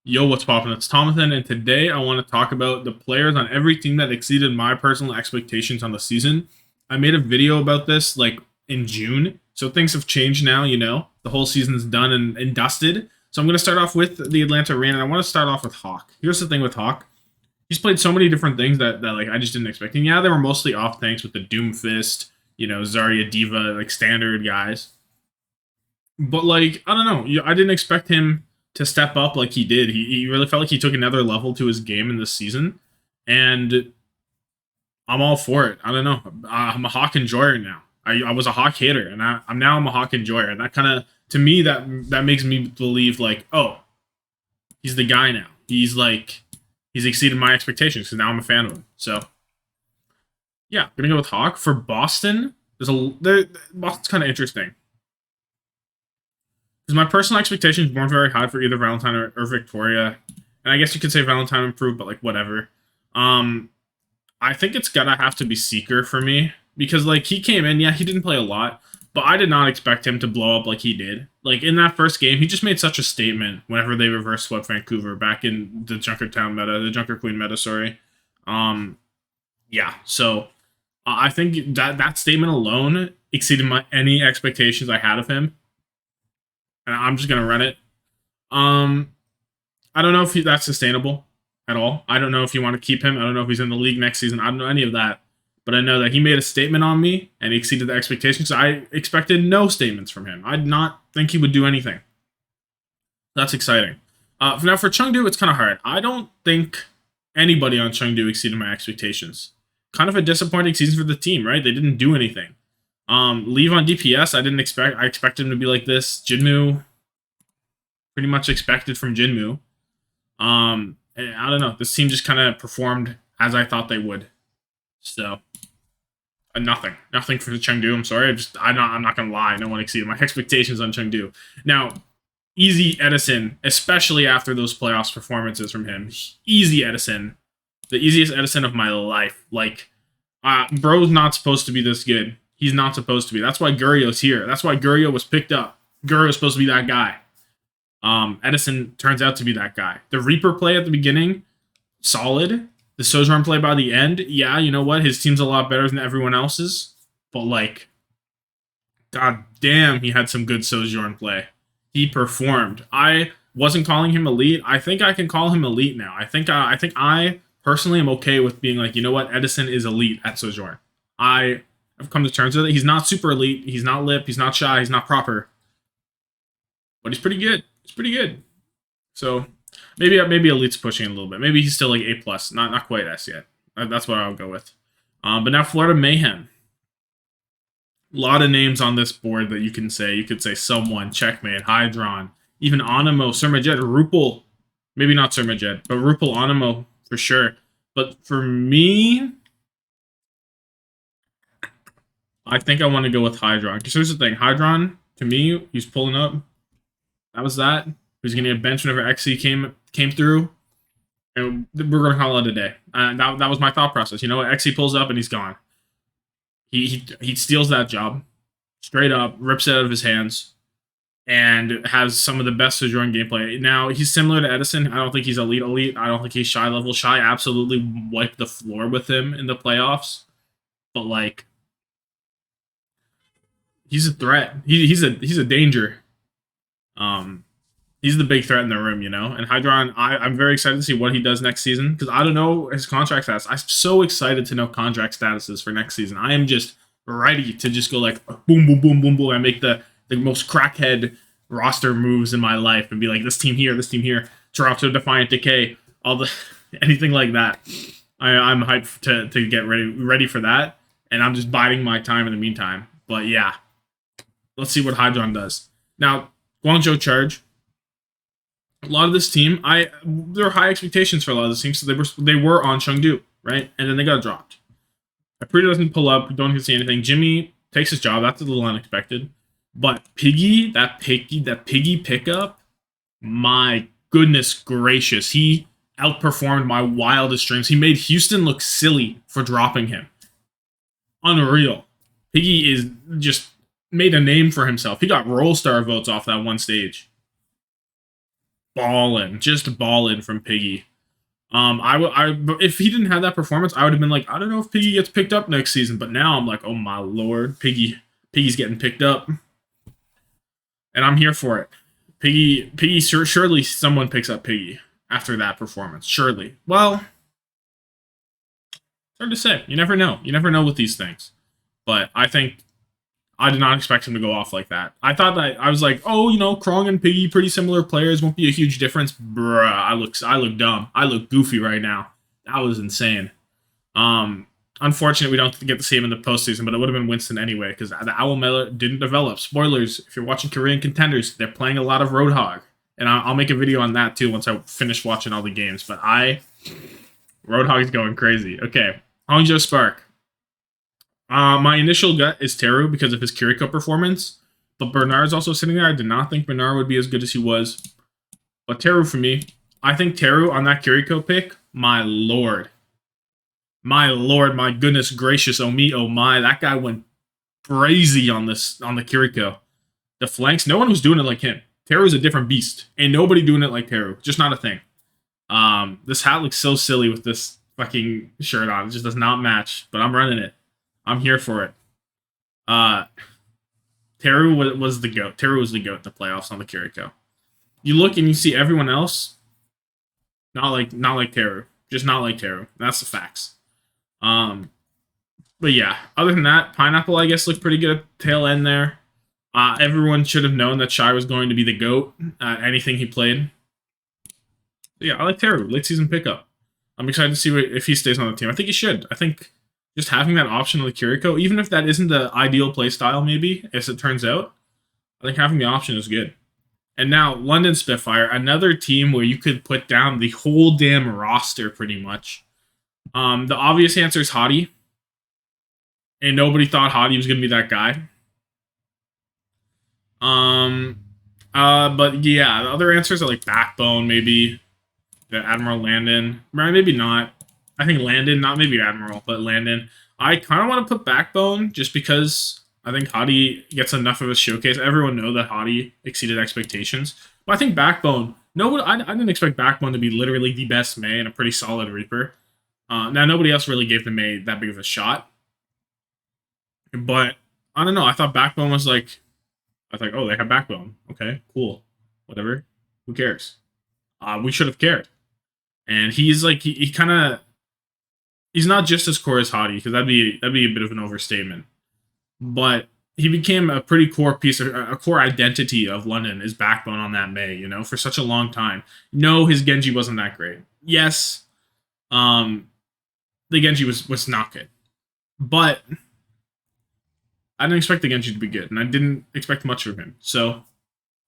Yo, what's poppin'? It's Tommathan, and today I want to talk about the players on every team that exceeded my personal expectations on the season. I made a video about this like in June, so things have changed now, you know. The whole season's done and dusted. So I'm going to start off with the Atlanta Rain, and I want to start off with Hawk. Here's the thing with Hawk. He's played so many different things that like I just didn't expect. And yeah, they were mostly off tanks with the Doomfist, Zarya Diva, like standard guys. But like, I don't know. I didn't expect him to step up like he did. He really felt like he took another level to his game in this season, and I'm all for it. I don't know. I'm a Hawk enjoyer now. I was a Hawk hater, and I'm a Hawk enjoyer, and that kind of to me that makes me believe like, oh, he's the guy now. He's exceeded my expectations because now I'm a fan of him. So yeah, gonna go with Hawk for Boston. Boston's kind of interesting because my personal expectations weren't very high for either Valentine or Victoria, and I guess you could say Valentine improved, but like whatever. Um, I think it's gotta have to be Seeker for me because like he came in, yeah, he didn't play a lot, but I did not expect him to blow up like he did. Like in that first game, he just made such a statement whenever they reverse swept Vancouver back in the Junkertown meta, the Junker Queen meta. Sorry. Um, yeah. So I think that statement alone exceeded my any expectations I had of him, and I'm just gonna run it. Um, I don't know if that's sustainable at all. I don't know if you want to keep him. I don't know if he's in the league next season. I don't know any of that. But I know that he made a statement on me and he exceeded the expectations. I expected no statements from him. I did not think he would do anything. That's exciting. Now for Chengdu, it's kind of hard. I don't think anybody on Chengdu exceeded my expectations. Kind of a disappointing season for the team, right? They didn't do anything. Leave on DPS, I didn't expect. I expected him to be like this. Jinmu, pretty much expected from Jinmu. I don't know. This team just kind of performed as I thought they would. So nothing for Chengdu. I'm sorry. I'm not gonna lie. No one exceeded my expectations on Chengdu. Now, easy Edison, especially after those playoffs performances from him. Easy Edison, the easiest Edison of my life. Like, bro's not supposed to be this good. He's not supposed to be. That's why Gurio's here. That's why Gurio was picked up. Gurio's supposed to be that guy. Edison turns out to be that guy. The Reaper play at the beginning, solid. The Sojourn play by the end, yeah, you know what? His team's a lot better than everyone else's. But like, god damn, he had some good Sojourn play. He performed. I wasn't calling him elite. I think I can call him elite now. I personally am okay with being like, you know what? Edison is elite at Sojourn. I've come to terms with it. He's not super elite. He's not lip. He's not shy. He's not proper. But he's pretty good. He's pretty good. So maybe Elite's pushing a little bit. Maybe he's still like A plus, not quite S yet. That's what I'll go with. But now Florida Mayhem. A lot of names on this board that you can say. You could say someone, Checkmate, Hydron, even Onimo, Surmajed, Rupal. Maybe not Surmajed, but Rupal, Onimo for sure. But for me, I think I want to go with Hydron. Because here's the thing, Hydron, to me, he's pulling up. That was that. He was getting a bench whenever XC came through. And we're going to call it a day. That was my thought process. You know what? XC pulls up and he's gone. He steals that job. Straight up, rips it out of his hands. And has some of the best Sojourn gameplay. Now, he's similar to Edison. I don't think he's elite. I don't think he's shy level. Shy absolutely wiped the floor with him in the playoffs. But like, he's a threat. He's a danger. He's the big threat in the room, you know. And Hydron, I'm very excited to see what he does next season because I don't know his contract status. I'm so excited to know contract statuses for next season. I am just ready to just go like boom, boom, boom, boom, boom, and make the most crackhead roster moves in my life and be like this team here, Toronto Defiant Decay, all the anything like that. I'm hyped to get ready for that, and I'm just biding my time in the meantime. But yeah, let's see what Hydron does now. Guangzhou Charge. A lot of this team, there were high expectations for a lot of this team, so they were on Chengdu, right? And then they got dropped. Aprita doesn't pull up, don't see anything. Jimmy takes his job, that's a little unexpected. But Piggy, that Piggy pickup, my goodness gracious, he outperformed my wildest dreams. He made Houston look silly for dropping him. Unreal. Piggy is just made a name for himself. He got Roll Star votes off that one stage. just ballin' from Piggy. If he didn't have that performance, I would have been like, I don't know if Piggy gets picked up next season. But now I'm like, oh my lord, Piggy's getting picked up, and I'm here for it. Piggy, surely someone picks up Piggy after that performance. Surely. Well, it's hard to say. You never know. You never know with these things. But I did not expect him to go off like that. I thought that I was like, oh, Krong and Piggy, pretty similar players, won't be a huge difference. Bruh, I look dumb. I look goofy right now. That was insane. Unfortunately, we don't get to see him in the postseason, but it would have been Winston anyway because the Owl Miller didn't develop. Spoilers: if you're watching Korean contenders, they're playing a lot of Roadhog, and I'll make a video on that too once I finish watching all the games. But Roadhog's going crazy. Okay, Hangzhou Spark. My initial gut is Teru because of his Kiriko performance, but Bernard's also sitting there. I did not think Bernard would be as good as he was, but Teru for me. I think Teru on that Kiriko pick, my lord, my goodness gracious, oh me, oh my, that guy went crazy on the Kiriko. The flanks, no one was doing it like him. Teru's a different beast, and nobody doing it like Teru. Just not a thing. This hat looks so silly with this fucking shirt on. It just does not match, but I'm running it. I'm here for it. Teru was the GOAT. Teru was the GOAT in the playoffs on the Kiriko. You look and you see everyone else, not like Teru. Just not like Teru. That's the facts. But yeah, other than that, Pineapple, I guess, looked pretty good at the tail end there. Everyone should have known that Shy was going to be the GOAT at anything he played. But yeah, I like Teru. Late season pickup. I'm excited to see if he stays on the team. I think he should. I think just having that option on the Kiriko, even if that isn't the ideal play style, maybe, as it turns out, I think having the option is good. And now, London Spitfire, another team where you could put down the whole damn roster, pretty much. The obvious answer is Hottie. And nobody thought Hottie was going to be that guy. But yeah, the other answers are like Backbone, maybe. The Admiral Landon. Maybe not. I think Landon, not maybe Admiral, but Landon. I kind of want to put Backbone just because I think Hottie gets enough of a showcase. Everyone knows that Hottie exceeded expectations. But I think Backbone, I didn't expect Backbone to be literally the best Mei and a pretty solid Reaper. Now, nobody else really gave the Mei that big of a shot. But, I don't know. I thought Backbone was like, oh, they have Backbone. Okay, cool. Whatever. Who cares? We should have cared. And he's like, he kind of, he's not just as core as Hottie, because that'd be a bit of an overstatement. But he became a pretty core piece, a core identity of London, is Backbone on that Mei, for such a long time. No, his Genji wasn't that great. Yes, the Genji was not good. But I didn't expect the Genji to be good, and I didn't expect much from him. So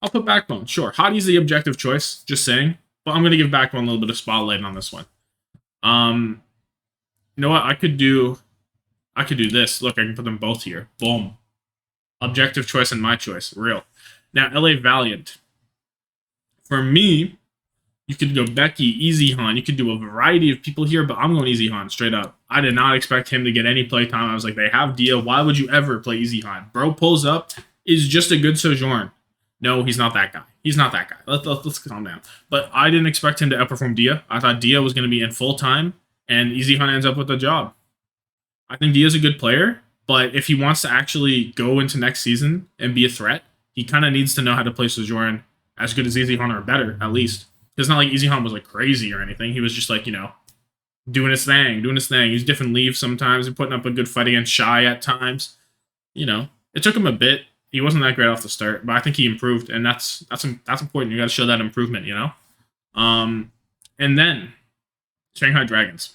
I'll put Backbone. Sure, Hottie's the objective choice, just saying. But I'm going to give Backbone a little bit of spotlight on this one. You know what? I could do this. Look, I can put them both here. Boom. Objective choice and my choice. Real. Now, LA Valiant. For me, you could go Becky, Easy Han. You could do a variety of people here, but I'm going Easy Han, straight up. I did not expect him to get any playtime. I was like, they have Dia. Why would you ever play Easy Han? Bro pulls up, is just a good Sojourn. No, he's not that guy. He's not that guy. Let's calm down. But I didn't expect him to outperform Dia. I thought Dia was going to be in full time, and Easy Han ends up with the job. I think Dia's a good player, but if he wants to actually go into next season and be a threat, he kind of needs to know how to play Sojourn as good as Easy Han, or better, at least. It's not like Easy Han was like crazy or anything. He was just like, doing his thing. He's different leaves sometimes and putting up a good fight against Shy at times. It took him a bit. He wasn't that great off the start, but I think he improved, and that's important. You got to show that improvement, And then Shanghai Dragons.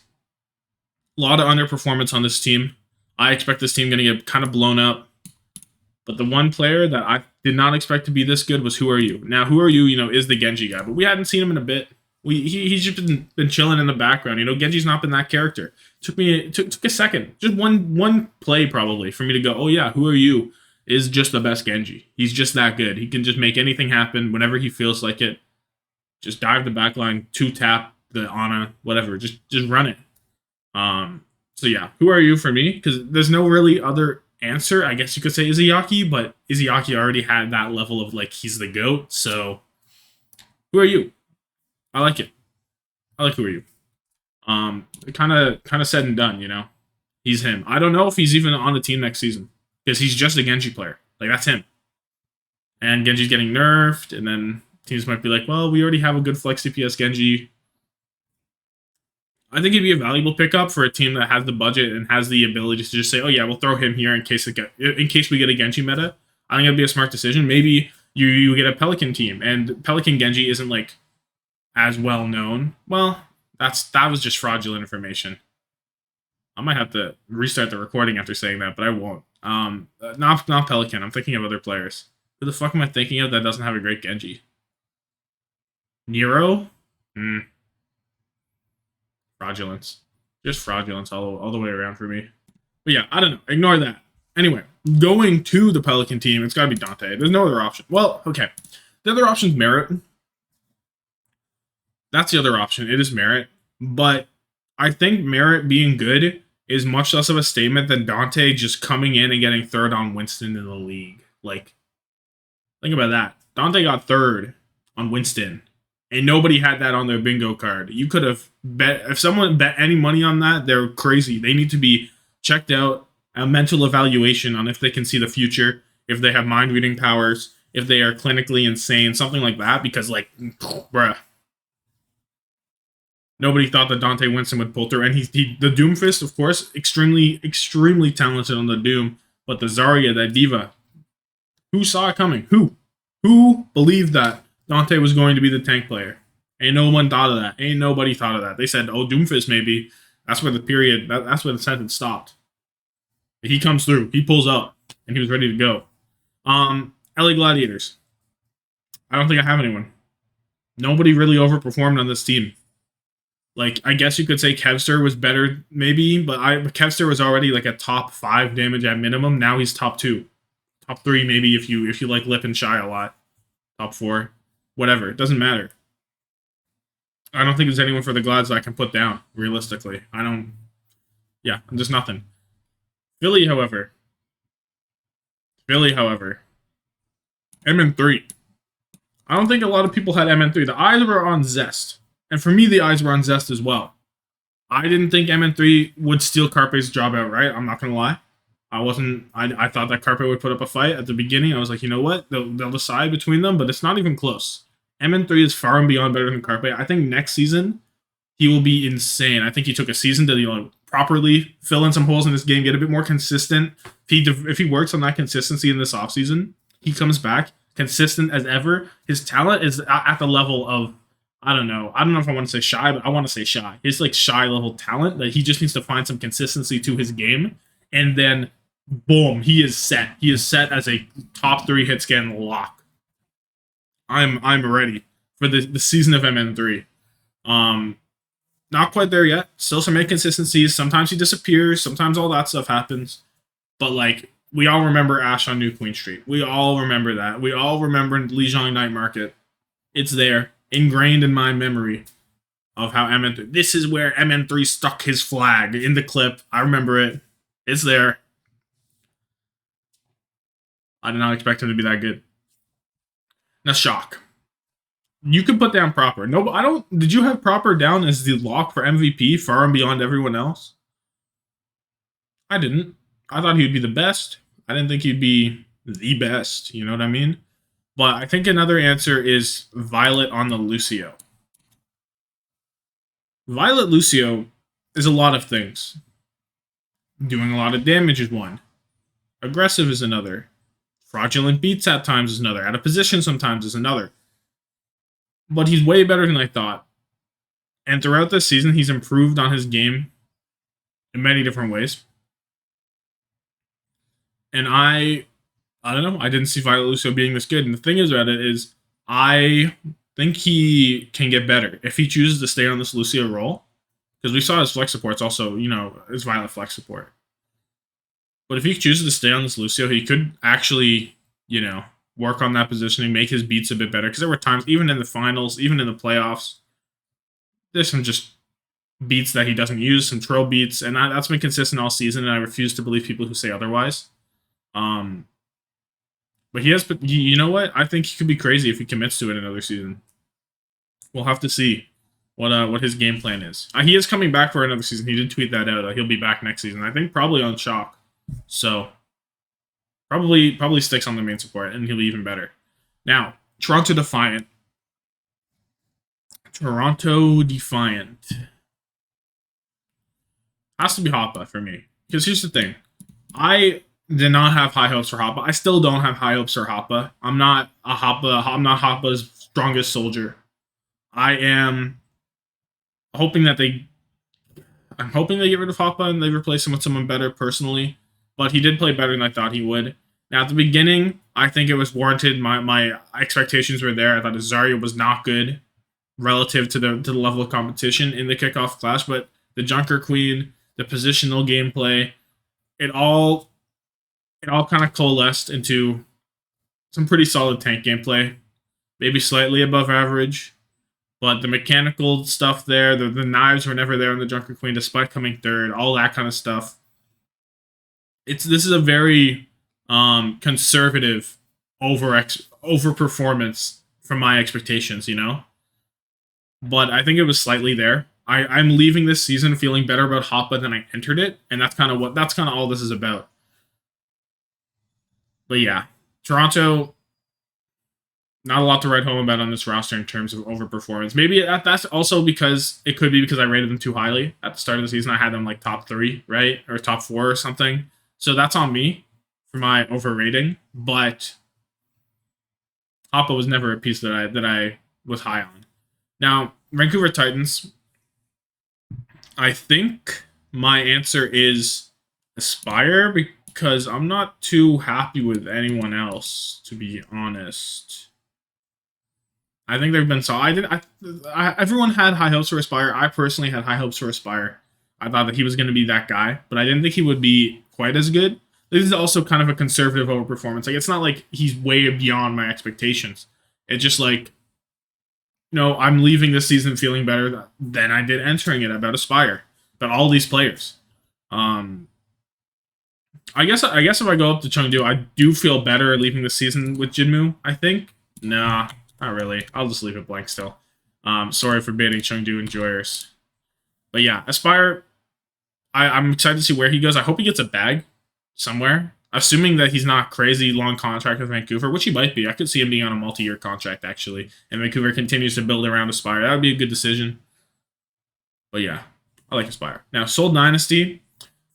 A lot of underperformance on this team. I expect this team going to get kind of blown up. But the one player that I did not expect to be this good was Who Are You. Now, Who Are You, is the Genji guy, but we hadn't seen him in a bit. He's just been chilling in the background. Genji's not been that character. Took a second, just one play probably, for me to go, oh yeah, Who Are You is just the best Genji. He's just that good. He can just make anything happen whenever he feels like it. Just dive the backline, 2-tap the Ana, whatever. Just run it. So yeah, Who Are You for me? Because there's no really other answer. I guess you could say Izayaki, but Izayaki already had that level of like, he's the GOAT. So Who Are You? I like it. I like who are you. Kind of said and done. He's him. I don't know if he's even on the team next season because he's just a Genji player. Like that's him. And Genji's getting nerfed, and then teams might be like, well, we already have a good flex CPS Genji. I think he'd be a valuable pickup for a team that has the budget and has the ability to just say, oh yeah, we'll throw him here in case we get a Genji meta. I think it'd be a smart decision. Maybe you get a Pelican team, and Pelican Genji isn't like as well known. Well, that was just fraudulent information. I might have to restart the recording after saying that, but I won't. Not Pelican. I'm thinking of other players. Who the fuck am I thinking of that doesn't have a great Genji? Nero? Fraudulence. Just fraudulence all the way around for me. But yeah, I don't know. Ignore that. Anyway, going to the Pelican team, it's got to be Dante. There's no other option. Well, okay. The other option is Merit. That's the other option. It is Merit. But I think Merit being good is much less of a statement than Dante just coming in and getting third on Winston in the league. Like, think about that. Dante got third on Winston, and nobody had that on their bingo card. You could have bet, if someone bet any money on that, they're crazy. They need to be checked out, a mental evaluation on if they can see the future, if they have mind reading powers, if they are clinically insane, something like that, because, like, bruh. Nobody thought that Dante Winston would pull through, and the Doomfist, of course, extremely, extremely talented on the Doom, but the Zarya, that diva, who saw it coming? Who believed that Dante was going to be the tank player? Ain't no one thought of that. Ain't nobody thought of that. They said, oh, Doomfist maybe. That's where the period, that's where the sentence stopped. He comes through. He pulls up, and he was ready to go. LA Gladiators. I don't think I have anyone. Nobody really overperformed on this team. Like, I guess you could say Kevster was better, maybe, but Kevster was already like a top 5 damage at minimum. Now he's top 2. Top 3, maybe, if you like Lip and Shy a lot. Top 4. Whatever. It doesn't matter. I don't think there's anyone for the Glads that I can put down, realistically. I'm just nothing. Philly, however. MN3. I don't think a lot of people had MN3. The eyes were on Zest. And for me, the eyes were on Zest as well. I didn't think MN3 would steal Carpe's job outright. I'm not going to lie. I thought that Carpe would put up a fight at the beginning. I was like, you know what? They'll decide between them, but it's not even close. MN3 is far and beyond better than Carpe. I think next season, he will be insane. I think he took a season to properly fill in some holes in this game, get a bit more consistent. If he works on that consistency in this offseason, he comes back consistent as ever. His talent is at the level of, I don't know if I want to say Shy, but I want to say Shy. His like Shy level talent that he just needs to find some consistency to his game, and then boom, he is set. He is set as a top 3 hit scan lock. I'm ready for the season of MN3. Not quite there yet. Still some inconsistencies. Sometimes he disappears. Sometimes all that stuff happens. But like, we all remember Ash on New Queen Street. We all remember that. We all remember Lijiang Night Market. It's there, ingrained in my memory of how MN3. This is where MN3 stuck his flag in the clip. I remember it. It's there. I did not expect him to be that good. Now, Shock. You can put down Proper. No, I don't. Did you have Proper down as the lock for MVP far and beyond everyone else? I didn't. I thought he would be the best. I didn't think he'd be the best. You know what I mean? But I think another answer is Violet on the Lucio. Violet Lucio is a lot of things. Doing a lot of damage is one. Aggressive is another. Fraudulent beats at times is another. Out of position sometimes is another. But he's way better than I thought. And throughout this season, he's improved on his game in many different ways. And I don't know. I didn't see Violet Lucio being this good. And the thing is about it is, I think he can get better if he chooses to stay on this Lucio role. Because we saw his flex support's also, his Violet flex support. But if he chooses to stay on this Lucio, he could actually, work on that positioning, make his beats a bit better. Because there were times, even in the finals, even in the playoffs, there's some just beats that he doesn't use, some troll beats. And that's been consistent all season, and I refuse to believe people who say otherwise. But he has, you know what? I think he could be crazy if he commits to it another season. We'll have to see what his game plan is. He is coming back for another season. He did tweet that out. He'll be back next season. I think probably on Shock. So probably sticks on the main support, and he'll be even better. Now, Toronto Defiant. Toronto Defiant. Has to be Hoppa for me. Because here's the thing. I did not have high hopes for Hoppa. I still don't have high hopes for Hoppa. I'm not Hoppa's strongest soldier. I am hoping that I'm hoping they get rid of Hoppa and they replace him with someone better personally. But he did play better than I thought he would. Now, at the beginning, I think it was warranted. My expectations were there. I thought Azaria was not good relative to the level of competition in the kickoff clash, but the Junker Queen, the positional gameplay, it all kind of coalesced into some pretty solid tank gameplay. Maybe slightly above average, but the mechanical stuff there, the knives were never there in the Junker Queen, despite coming third, all that kind of stuff. This is a very conservative over performance from my expectations, you know? But I think it was slightly there. I'm leaving this season feeling better about Hoppa than I entered it, and that's kind of all this is about. But yeah, Toronto, not a lot to write home about on this roster in terms of overperformance. Maybe that's also because it could be because I rated them too highly at the start of the season. I had them like top 3, right, or top 4 or something. So that's on me for my overrating. But Hoppa was never a piece that I was high on. Now, Vancouver Titans, I think my answer is Aspire because I'm not too happy with anyone else, to be honest. I think they've been solid. Everyone had high hopes for Aspire. I personally had high hopes for Aspire. I thought that he was going to be that guy, but I didn't think he would be quite as good. This is also kind of a conservative overperformance. Like, it's not like he's way beyond my expectations. It's just like, I'm leaving this season feeling better than I did entering it about Aspire. But all these players. I guess if I go up to Chengdu, I do feel better leaving the season with Jinmu, I think. Nah, not really. I'll just leave it blank still. Sorry for baiting Chengdu enjoyers. But yeah, Aspire, I'm excited to see where he goes. I hope he gets a bag somewhere. Assuming that he's not crazy long contract with Vancouver, which he might be. I could see him being on a multi-year contract, actually. And Vancouver continues to build around Aspire. That would be a good decision. But yeah, I like Aspire. Now, Seoul Dynasty.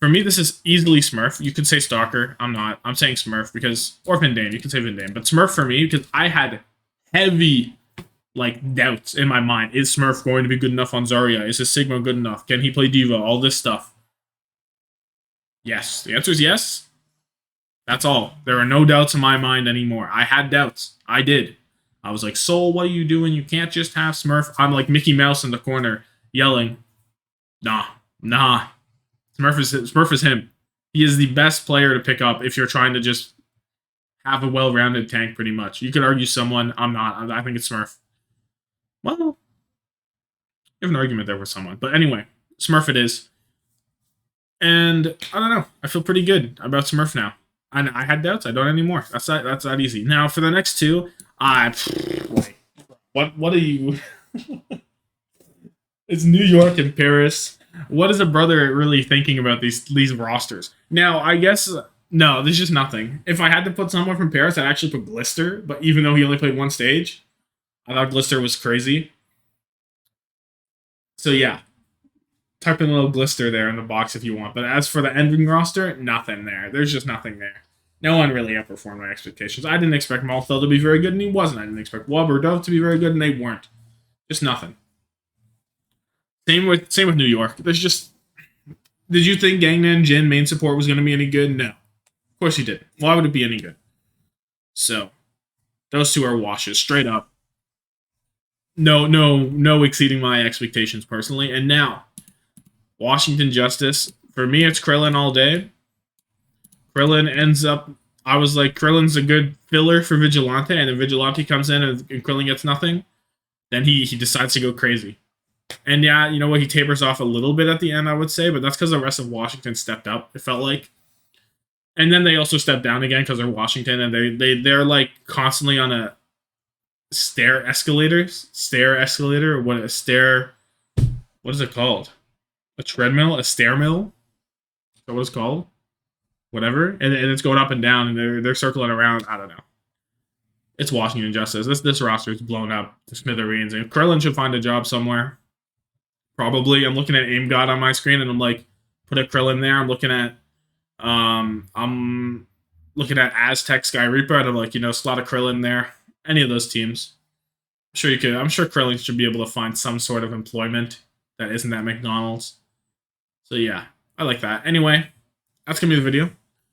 For me, this is easily Smurf. You could say Stalker. I'm not. I'm saying Smurf because... Or Vindane. You could say Vindane. But Smurf for me, because I had heavy doubts in my mind. Is Smurf going to be good enough on Zarya? Is his Sigma good enough? Can he play Diva? All this stuff. Yes. The answer is yes. That's all. There are no doubts in my mind anymore. I had doubts. I did. I was like, Soul, what are you doing? You can't just have Smurf. I'm like Mickey Mouse in the corner yelling, nah. Smurf is him. He is the best player to pick up if you're trying to just have a well-rounded tank, pretty much. You could argue someone. I'm not. I think it's Smurf. Well, you have an argument there with someone. But anyway, Smurf it is. And I don't know. I feel pretty good about Smurf now. I had doubts. I don't anymore. That's that easy. Now for the next two, what are you? It's New York and Paris. What is a brother really thinking about these rosters? Now I guess no. There's just nothing. If I had to put someone from Paris, I'd actually put Glister. But even though he only played one stage, I thought Glister was crazy. So yeah. Type in a little Glister there in the box if you want. But as for the ending roster, nothing there. There's just nothing there. No one really outperformed my expectations. I didn't expect Malthel to be very good, and he wasn't. I didn't expect Wub or Dove to be very good, and they weren't. Just nothing. Same with New York. There's just... Did you think Gangnam Jin main support was going to be any good? No. Of course you didn't. Why would it be any good? So, those two are washes. Straight up. No exceeding my expectations personally. And now... Washington Justice. For me, it's Krillin all day. Krillin ends up... I was like, Krillin's a good filler for Vigilante, and then Vigilante comes in and Krillin gets nothing. Then he decides to go crazy. And yeah, you know what? He tapers off a little bit at the end, I would say, but that's because the rest of Washington stepped up, it felt like. And then they also stepped down again because they're Washington, and they're like constantly on a stair escalators, stair escalator, or what a stair. What is it called? A treadmill, a stair mill. Is that what it's called? Whatever, and it's going up and down, and they're circling around. I don't know. It's Washington Justice. This roster is blown up to smithereens, and Krillin should find a job somewhere. Probably. I'm looking at Aim God on my screen, and I'm like, put a Krillin there. I'm looking at Aztec Sky Reaper, and I'm like, slot a Krillin there. Any of those teams. I'm sure you could. I'm sure Krillin should be able to find some sort of employment that isn't at McDonald's. So yeah, I like that. Anyway, that's gonna be the video.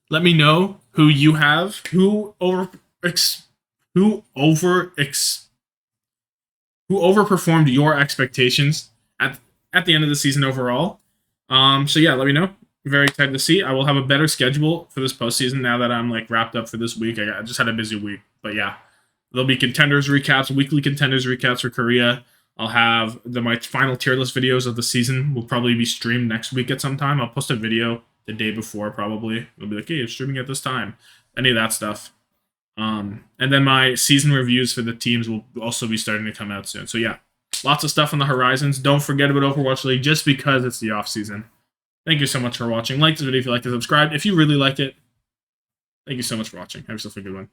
Let me know who you have, who overperformed your expectations at the end of the season overall. So yeah, let me know. Very excited to see. I will have a better schedule for this postseason now that I'm like wrapped up for this week. I just had a busy week, but yeah, there'll be contenders recaps, weekly contenders recaps for Korea. I'll have my final tier list videos of the season will probably be streamed next week at some time. I'll post a video the day before, probably. It'll be like, hey, it's streaming at this time. Any of that stuff. And then my season reviews for the teams will also be starting to come out soon. So yeah, lots of stuff on the horizons. Don't forget about Overwatch League just because it's the off season. Thank you so much for watching. Like this video if you liked it, subscribe if you really liked it. Thank you so much for watching. Have yourself a good one.